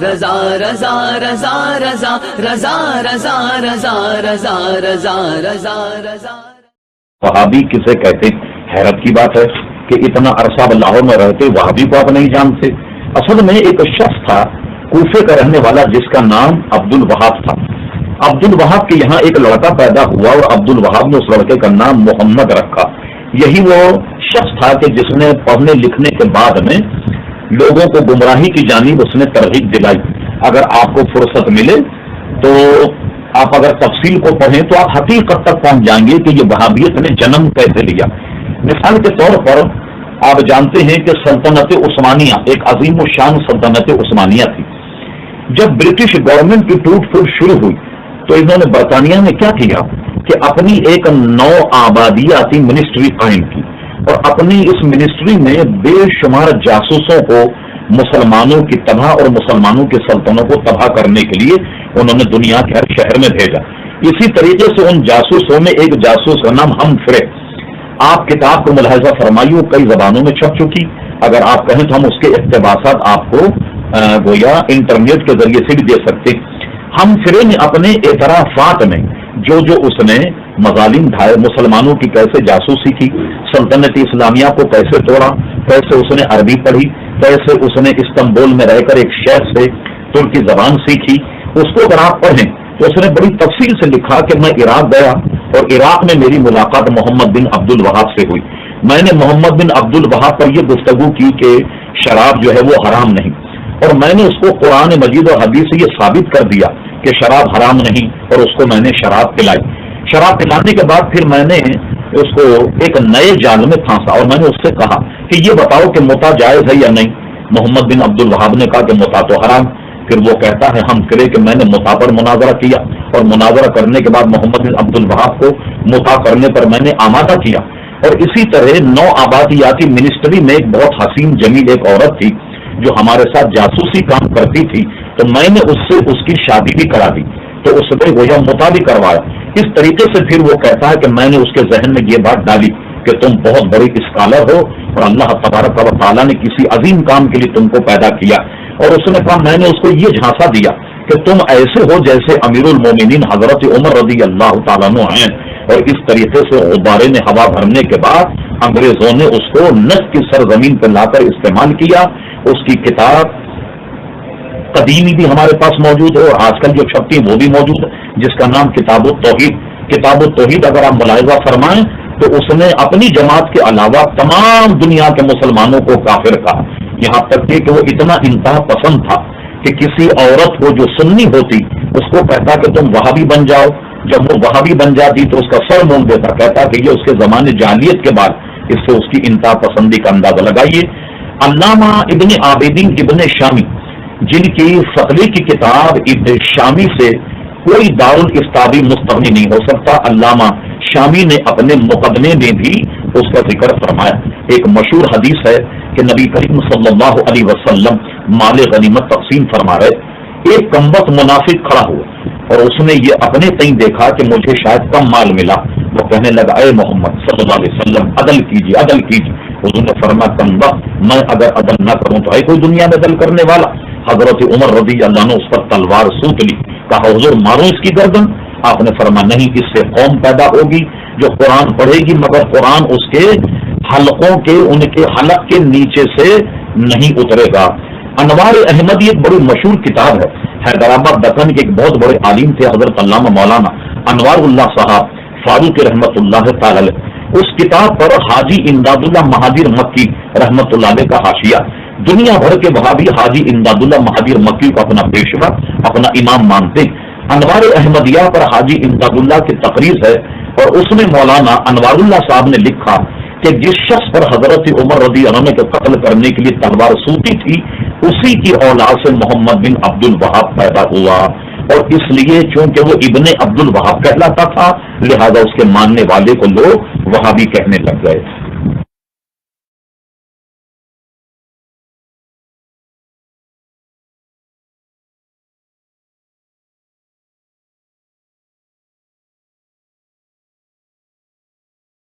رضا رضا رضا رضا رضا رضا رضا رضا رضا رضا رضا وہابی کسے کہتے؟ حیرت کی بات ہے کہ اتنا عرصہ لاہور میں رہتے وہابی کو آپ نہیں جانتے۔ اصل میں ایک شخص تھا کوفے کا رہنے والا جس کا نام عبد الوہاب تھا۔ عبد الوہاب کے یہاں ایک لڑکا پیدا ہوا اور عبد الوہاب نے اس لڑکے کا نام محمد رکھا۔ یہی وہ شخص تھا کہ جس نے پڑھنے لکھنے کے بعد میں لوگوں کو گمراہی کی جانب اس نے ترغیب دلائی۔ اگر آپ کو فرصت ملے تو آپ اگر تفصیل کو پڑھیں تو آپ حقیقت تک پہنچ جائیں گے کہ یہ وہابیت نے جنم کیسے لیا۔ مثال کے طور پر آپ جانتے ہیں کہ سلطنت عثمانیہ ایک عظیم الشان سلطنت عثمانیہ تھی۔ جب برٹش گورنمنٹ کی ٹوٹ پھوٹ شروع ہوئی تو انہوں نے برطانیہ میں کیا کیا کہ اپنی ایک نو آبادیاتی منسٹری قائم کی اور اپنی اس منسٹری میں بے شمار جاسوسوں کو مسلمانوں کی تباہ اور مسلمانوں کی سلطنتوں کو تباہ کرنے کے لیے انہوں نے دنیا کے ہر شہر میں بھیجا۔ اسی طریقے سے ان جاسوسوں میں ایک جاسوس کا نام ہمفرے، آپ کتاب کو ملاحظہ فرمائیے، کئی زبانوں میں چھپ چکی، اگر آپ کہیں تو ہم اس کے اقتباسات آپ کو گویا انٹرنیٹ کے ذریعے سے بھی دے سکتے۔ ہمفرے نے اپنے اعترافات میں جو اس نے مظالم ڈھائے، مسلمانوں کی کیسے جاسوسی کی، سلطنت اسلامیہ کو کیسے توڑا، کیسے اس نے عربی پڑھی، کیسے اس نے استنبول میں رہ کر ایک شہر سے ترکی زبان سیکھی، اس کو اگر آپ پڑھیں تو اس نے بڑی تفصیل سے لکھا کہ میں عراق گیا اور عراق میں میری ملاقات محمد بن عبد الوہاب سے ہوئی۔ میں نے محمد بن عبد الوہاب پر یہ گفتگو کی کہ شراب جو ہے وہ حرام نہیں، اور میں نے اس کو قرآن مجید اور حدیث سے یہ ثابت کر دیا کہ شراب حرام نہیں، اور اس کو میں نے شراب پلائی۔ شراب پلانے کے بعد پھر میں نے اس کو ایک نئے جال میں پھانسا اور میں نے اس سے کہا کہ یہ بتاؤ کہ متا جائز ہے یا نہیں۔ محمد بن عبد الوہاب نے کہا کہ متا تو حرام۔ پھر وہ کہتا ہے ہم کرے کہ میں نے متا پر مناظرہ کیا اور مناظرہ کرنے کے بعد محمد بن عبد الوہاب کو متا کرنے پر میں نے آمادہ کیا۔ اور اسی طرح نو آبادیاتی منسٹری میں ایک بہت حسین جمیل ایک عورت تھی جو ہمارے ساتھ جاسوسی کام کرتی تھی، تو میں نے اس سے اس کی شادی بھی کرا دی، تو اس نے گویا متا بھی کروایا۔ اس طریقے سے پھر وہ کہتا ہے کہ میں نے اس کے ذہن میں یہ بات ڈالی کہ تم بہت بڑی اسکالر ہو اور اللہ تبارک و تعالیٰ نے کسی عظیم کام کے لیے تم کو پیدا کیا، اور اس نے کہا میں نے اس کو یہ جھانسا دیا کہ تم ایسے ہو جیسے امیر المومنین حضرت عمر رضی اللہ تعالیٰ عنہ ہیں۔ اور اس طریقے سے غبارے نے ہوا بھرنے کے بعد انگریزوں نے اس کو نجد کی سرزمین پر لا کر استعمال کیا۔ اس کی کتاب قدیمی بھی ہمارے پاس موجود ہے اور آج کل جو چھپتی وہ بھی موجود ہے، جس کا نام کتاب التوحید۔ کتاب التوحید اگر آپ ملاحظہ فرمائیں تو اس نے اپنی جماعت کے علاوہ تمام دنیا کے مسلمانوں کو کافر کہا، یہاں تک کہ وہ اتنا انتہا پسند تھا کہ کسی عورت کو جو سنی ہوتی اس کو کہتا کہ تم وہابی بن جاؤ۔ جب وہ وہابی بن جاتی تو اس کا سر مونڈ دیتا، کہتا کہ یہ اس کے زمانے جاہلیت کے بعد، اس سے اس کی انتہا پسندی کا اندازہ لگائیے۔ علامہ ابن عابدین ابن شامی جن کی فقہ کی کتاب ابن شامی سے کوئی دارالفتاوی مستغنی نہیں ہو سکتا، علامہ شامی نے اپنے مقدمے میں بھی اس کا ذکر فرمایا۔ ایک مشہور حدیث ہے کہ نبی کریم صلی اللہ علیہ وسلم مال غنیمت تقسیم فرما رہے، ایک کمبخت منافق کھڑا ہوا اور اس نے یہ اپنے تئیں دیکھا کہ مجھے شاید کم مال ملا، وہ کہنے لگا اے محمد صلی اللہ علیہ وسلم عدل کیجیے عدل کیجیے۔ حضور نے فرمایا کمبخت میں اگر عدل نہ کروں تو ہے کوئی دنیا میں عدل کرنے والا؟ حضرت عمر رضی اللہ عنہ اس پر تلوار سوت لی، کہا حضور مارو اس کی گردن۔ آپ نے فرمایا نہیں، اس سے قوم پیدا ہوگی جو قرآن پڑھے گی مگر قرآن اس کے حلقوں کے ان کے حلق کے نیچے سے نہیں اترے گا۔ انوار احمدی ایک بڑی مشہور کتاب ہے، حیدرآباد دکن کے ایک بہت بڑے عالم تھے حضرت علامہ مولانا انوار اللہ صاحب فاروق رحمت اللہ تعالی علیہ۔ اس کتاب پر حاجی امداد اللہ مہادیر مکی رحمت اللہ علیہ کا حاشیہ، دنیا بھر کے وہابی حاجی امداد اللہ مہادیر مکی کو اپنا پیشوا اپنا امام مانتے ہیں۔ انوار احمدیہ پر حاجی امداد اللہ کی تقریر ہے اور اس میں مولانا انوار اللہ صاحب نے لکھا کہ جس شخص پر حضرت عمر رضی اللہ عنہ کے قتل کرنے کے لیے تلوار سوتی تھی اسی کی اولاد سے محمد بن عبد الوہاب پیدا ہوا، اور اس لیے چونکہ وہ ابن عبد الوہاب کہلاتا تھا لہذا اس کے ماننے والے کو لوگ وہابی کہنے لگ گئے۔